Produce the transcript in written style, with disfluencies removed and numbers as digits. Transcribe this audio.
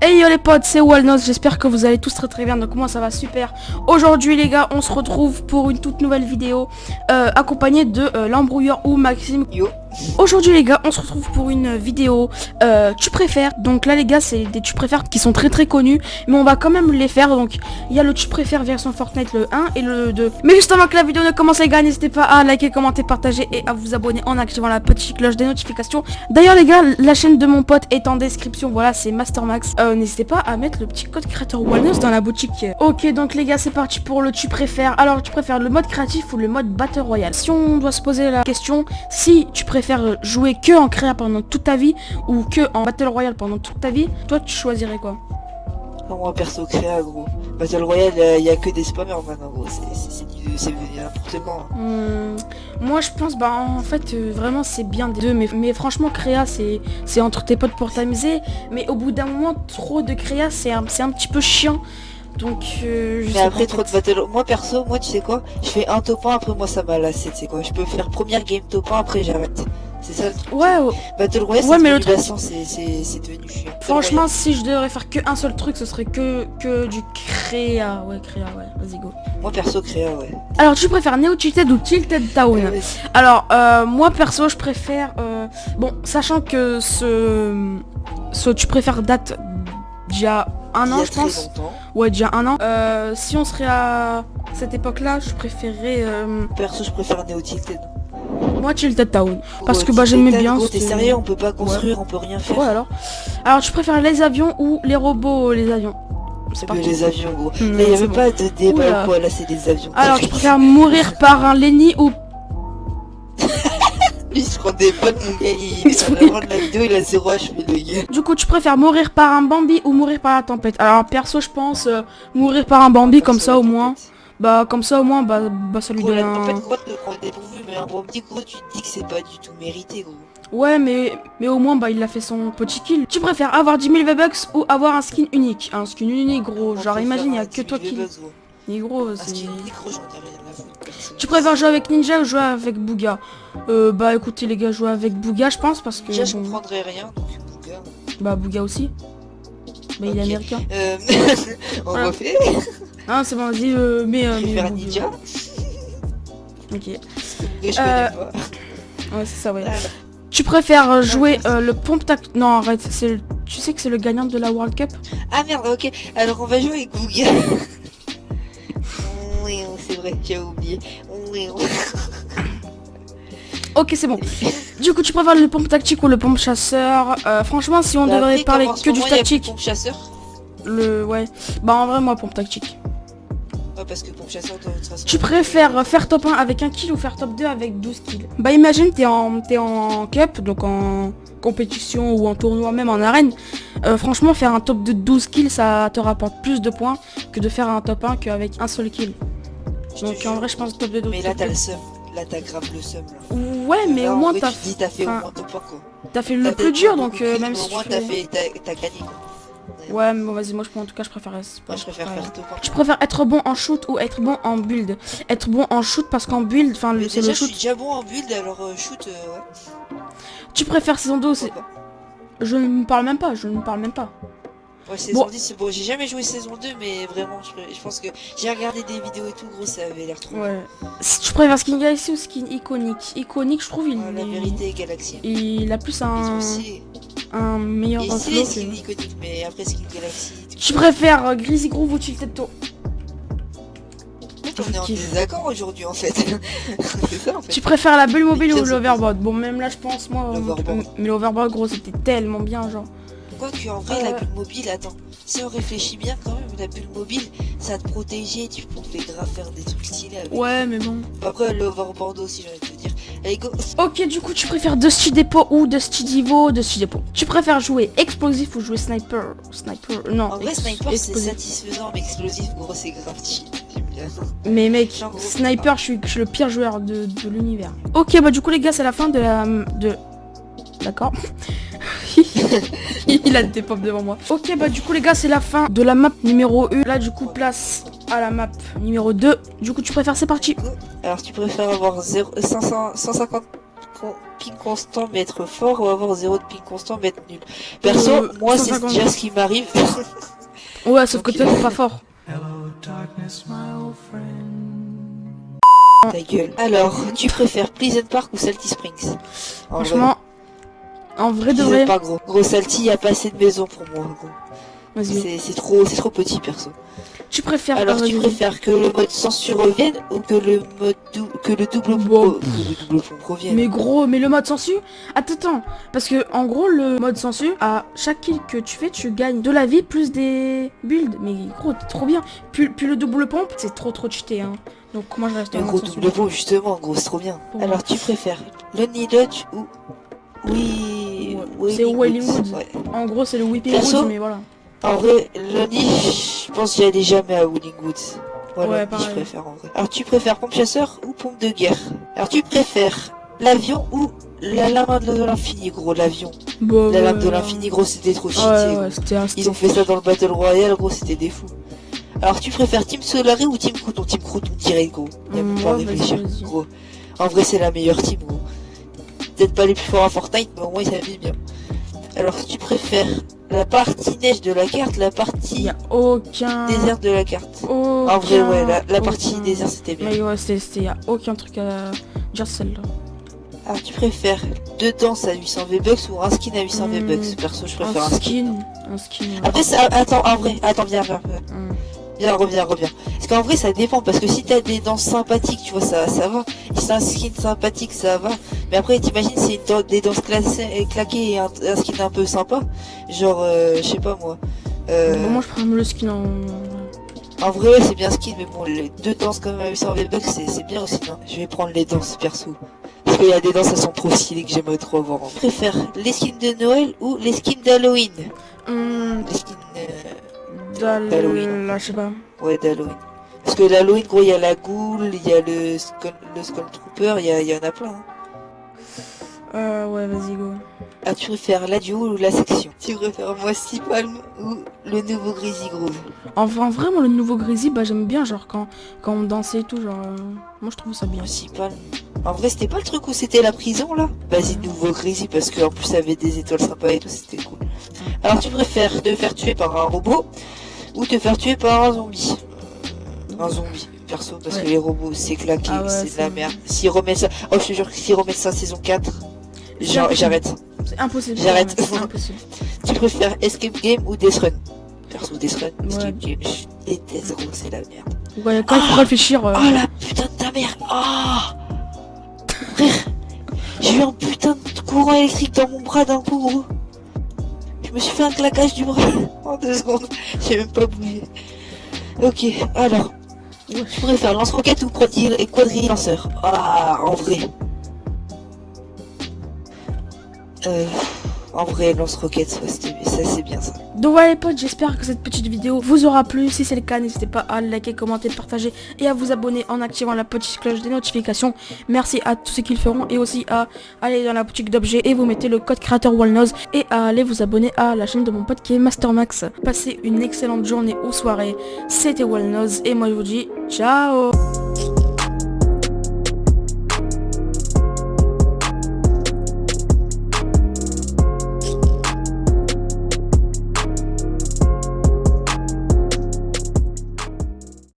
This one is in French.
Hey yo les potes, c'est Walnos, j'espère que vous allez tous très bien, donc moi ça va super. Aujourd'hui les gars, on se retrouve pour une toute nouvelle vidéo accompagnée de l'embrouilleur ou Maxime. Yo. Aujourd'hui les gars, on se retrouve pour une vidéo tu préfères. Donc là les gars, c'est des tu préfères qui sont très connus, mais on va quand même les faire. Donc il y a le tu préfères version Fortnite le 1 et le 2. Mais juste avant que la vidéo ne commence les gars, n'hésitez pas à liker, commenter, partager et à vous abonner en activant la petite cloche des notifications. D'ailleurs les gars, la chaîne de mon pote est en description, voilà, c'est Mastermax. N'hésitez pas à mettre le petit code créateur Walnos dans la boutique. Ok, donc les gars, c'est parti pour le tu préfères. Alors tu préfères le mode créatif ou le mode Battle Royale? Si on doit se poser la question, si tu préfères jouer que en créa pendant toute ta vie ou que en Battle Royale pendant toute ta vie, toi tu choisirais quoi? Moi perso créa gros. Battle Royale, y a que des spammers maintenant gros. C'est n'importe quoi. Moi je pense en fait vraiment c'est bien des deux, mais franchement créa c'est entre tes potes pour t'amuser, mais au bout d'un moment trop de créa c'est un petit peu chiant. Donc je Mais sais après pas, trop de battle. Moi perso, moi tu sais quoi, je fais un top 1 après moi ça m'a lassé, tu sais quoi. Je peux faire première game top 1 après j'arrête. C'est ça le truc. ouais. Battle Royale Ouais, c'est mais le devenu truc- lassant, c'est devenu chiant. Franchement, si je devrais faire que un seul truc, ce serait que du créa. Ouais, créa, ouais. Vas-y, go. Moi perso créa ouais. Alors, tu préfères Neo Tilted ou Tilted Town? Ouais, Alors, moi, perso, je préfère... bon, sachant que ce tu préfères date d'il y a un an, je pense. longtemps. Ouais, déjà un an. Si on serait à cette époque-là, je préférerais... Perso je préfère Neo Tilted. moi, Tilted Town. Parce Gros, que bah j'aimais Tilted, bien... gros, t'es c'était- sérieux, on peut pas construire, on peut rien faire. Ouais, alors, tu préfères les avions ou les robots, les avions? C'est Mais parti. les avions gros. Non, Là y c'est avait bon. pas de débat Oula. ou quoi, là c'est des avions. Alors, tu préfères mourir par un Lenny ou... Il se prend des potes, mon gars, il se à la fin de la vidéo, il a 0 HP, le gars. Du coup, tu préfères mourir par un Bambi ou mourir par la tempête? Alors, perso, je pense mourir par un Bambi, comme ça, au moins... Bah, comme ça, au moins, bah ça lui Gros, donne la un... tempête, gros, te prend dépourvu, mais un Bambi, gros, tu te dis que c'est pas du tout mérité, gros. Ouais, mais au moins, bah, il a fait son petit kill. Tu préfères avoir 10 000 V-Bucks ou avoir un skin unique? Un skin unique, gros. On Genre, peut imagine, il y faire a un que toi qui... V-Bucks, gros. Mais gros, Parce c'est... qu'il est gros, j'en ai rien à foutre, perso. Tu préfères jouer avec Ninja ou jouer avec Booga? Bah, écoutez, les gars, jouer avec Booga, je pense, parce que... Déjà, je bon, comprendrais rien, donc, Bouga. bah, Booga aussi. Bah, il est Ok. américain. On Voilà. refait. Ah, c'est bon, vas-y, mais... Je vais faire Booga. Ninja. Ok. Mais je connais pas. Ouais, c'est ça, ouais. Ah, Tu préfères jouer le pompe tac... Non, arrête, tu sais que c'est le gagnant de la World Cup? Ah merde, ok. Alors on va jouer avec Bouga. Oui, c'est vrai, j'ai oublié. Oui, Ok, c'est bon. Du coup, tu préfères le pompe tactique ou le pompe chasseur? Franchement, si on Bah devrait après, parler comme en ce que du moment, il y a plus de tactique, pompe chasseur. ouais. Bah, en vrai, moi, pompe tactique. Ouais, parce que pompe chasseur, de toute façon. Tu préfères faire top 1 avec un kill ou faire top 2 avec 12 kills? Bah, imagine, t'es en cup, donc en compétition ou en tournoi, même en arène. Franchement, faire un top de 12 kills, ça te rapporte plus de points que de faire un top 1 qu'avec un seul kill. Donc, en vrai, je pense top de 12. Mais là, t'as le seum. Là, t'as grave le seum. Là. Ouais, mais Là, au en moins, vrai, t'as tu te dis, t'as fait au enfin, moins top 1, quoi. t'as fait le T'as plus peut-être dur, pas donc beaucoup de kills, même mais si au moins, tu t'as fais... gagné, quoi. Ouais, mais bon, vas-y, moi, en tout cas, je préfère... Moi, je préfère faire top 1. Tu préfères être bon en shoot ou être bon en build? Être bon en shoot parce qu'en build, enfin, Mais c'est déjà, le je suis shoot. déjà bon en build, alors shoot, ouais. Tu préfères saison 2 ou c'est... Pourquoi pas. Je ne me parle même pas, je ne parle même pas. Ouais, saison Bon. 10, c'est bon. J'ai jamais joué saison 2, mais vraiment, je pense que j'ai regardé des vidéos et tout, gros, ça avait l'air trop. Ouais. Si tu préfères skin Galaxy ou skin iconique? Iconique, je trouve, La vérité est Galaxy. il a plus Ils ont aussi. un meilleur Et flow ici, les que... skins iconiques, mais après, skin Galaxy. Tu préfères Greasy Groove ou Tilted Toe? On est en désaccord aujourd'hui, en fait. C'est ça, en fait. Tu préfères la bulle mobile Mais ou pire, l'overboard? Bon, même là, je pense, moi... L'overboard. Mais l'overboard, gros, c'était tellement bien, genre. Quoique, en vrai, la bulle mobile, attends. Si on réfléchit bien, quand même, la bulle mobile, ça te protégeait, tu pouvais grave faire des trucs stylés avec. Ouais, mais bon. Après, l'overboard aussi, j'ai envie de te dire. Allez, go. Ok, du coup, tu préfères Dusty Depot ou Dusty Divo? Dusty Depot. Tu préfères jouer explosif ou jouer sniper? Non. En vrai, sniper, c'est explosif. satisfaisant, mais explosif, gros, c'est grave cheat. J'aime bien. Mais mec, Genre, gros, sniper, je suis le pire joueur de l'univers. Ok, bah du coup, les gars, c'est la fin de la... D'accord. Il a des pop devant moi. Ok, bah du coup, les gars, c'est la fin de la map numéro 1. Là, du coup, place à la map numéro 2. Du coup, tu préfères, c'est parti. Alors, tu préfères avoir 150 ping constant mais être fort ou avoir 0 de ping constant mais être nul? Perso, moi c'est 150. déjà ce qui m'arrive. Ouais, sauf que Ok. toi t'es pas fort. Ta gueule. Alors, tu préfères Pleasant Park ou Salty Springs? En Franchement, en vrai de vrai, vrai. Pleasant Park, gros. Gros Salty, y a pas assez de maison pour moi, gros. Vas-y. C'est trop petit, perso. Tu préfères. Alors, tu vas-y. préfères que le mode censure revienne ou que le mode que le double Bon. pompe revienne? Mais gros, mais le mode sensu. Attends, parce que en gros le mode sensu, à chaque kill que tu fais, tu gagnes de la vie plus des builds. Mais gros, t'es trop bien. Puis le double pompe, c'est trop cheaté hein. Donc moi je reste Le en gros mode sensu. double pompe, justement, gros, c'est trop bien. Pour Alors, moi. tu préfères Lonely Lodge ou oui, Ouais, c'est Wailing Woods. Ouais. En gros c'est le Whipping Perso, Woods, mais voilà. En vrai, Lonely, je pense que j'y allais jamais à Wailing Woods. Voilà, Ouais, je pareil. préfère en vrai. Alors, tu préfères pompe chasseur ou pompe de guerre? Alors, tu préfères l'avion ou la lame de l'infini, gros, l'avion? Bon, La lame de l'infini, gros, c'était trop cheaté, Ouais, gros. ouais, c'était Ils ont fait ça dans le Battle Royale, gros, c'était des fous. Alors, tu préfères Team Solari ou Team Crouton? Team Crouton direct, gros. Y'a même pas à Ouais, réfléchir, vas-y. gros. En vrai, c'est la meilleure team, gros. Peut-être pas les plus forts à Fortnite, mais au moins ils s'habillent bien. Alors, tu préfères la partie neige de la carte, la Il partie y a aucun. désert de la carte? Aucun... En vrai, ouais, la partie aucun- désert, c'était bien. Mais ouais, y a aucun truc à dire celle-là. Alors, tu préfères deux danses à 800 V-Bucks ou un skin à 800 V-Bucks? Perso, je préfère un skin. Un skin. Ouais. Après, ça, attends, en vrai, attends, viens. Hum. Viens, reviens. Parce qu'en vrai, ça dépend. Parce que si t'as des danses sympathiques, tu vois, ça va. Si c'est un skin sympathique, ça va. Mais après, t'imagines, c'est des danses claquées et un skin un peu sympa. Genre, je sais pas moi. Bon, moi je prends le skin En vrai, ouais, c'est bien skin, mais bon, les deux danses quand même à 800 V-Bucks, c'est bien aussi. Hein. Je vais prendre les danses, perso. Parce qu'il y a des danses, elles sont trop stylées que j'aimerais trop avoir. Je préfère les skins de Noël ou les skins d'Halloween? Les skins... d'Halloween. Là, je sais pas. Ouais, d'Halloween. Parce que l'Halloween, gros, il y a la Ghoul, il y a le Skull Trooper, il y en a plein. Hein. Ouais, vas-y, go. Ah, tu préfères la duo ou la section? Tu préfères Mossy Palm ou le nouveau Greasy Groove? Enfin, vraiment, le nouveau Greasy, bah j'aime bien, genre quand on dansait et tout, genre. Moi je trouve ça bien. Mossy Palm. En vrai, c'était pas le truc où c'était la prison là? Vas-y, nouveau Greasy, parce qu'en plus, ça avait des étoiles sympas et tout, c'était cool. Alors, tu préfères te faire tuer par un robot ou te faire tuer par un zombie? Un zombie, perso, parce que les robots, c'est claqué, Ah ouais, c'est de la c'est- merde. S'ils remettent ça, oh, je te jure que s'ils remettent ça saison 4, j'arrête. C'est impossible. J'arrête. C'est impossible. Tu préfères Escape Game ou Death Run? Perso, Death Run, Ouais. Escape Game, je déteste, gros, c'est la merde. Ouais, quand il faut réfléchir. Oh la putain de ta mère. Oh frère, j'ai eu un putain de courant électrique dans mon bras d'un coup, gros. Je me suis fait un claquage du bras en 2 secondes. J'ai même pas bougé. Ok, alors. Ouais. Je préfère lance-roquette ou quadrille lanceur? Ah, en vrai. En vrai, lance-roquette, ouais, ça c'est bien ça. Donc voilà les potes, j'espère que cette petite vidéo vous aura plu. Si c'est le cas, n'hésitez pas à liker, commenter, partager et à vous abonner en activant la petite cloche des notifications. Merci à tous ceux qui le feront et aussi à aller dans la boutique d'objets et vous mettez le code créateur Wallnose et à aller vous abonner à la chaîne de mon pote qui est Mastermax. Passez une excellente journée ou soirée. C'était Wallnose et moi je vous dis ciao.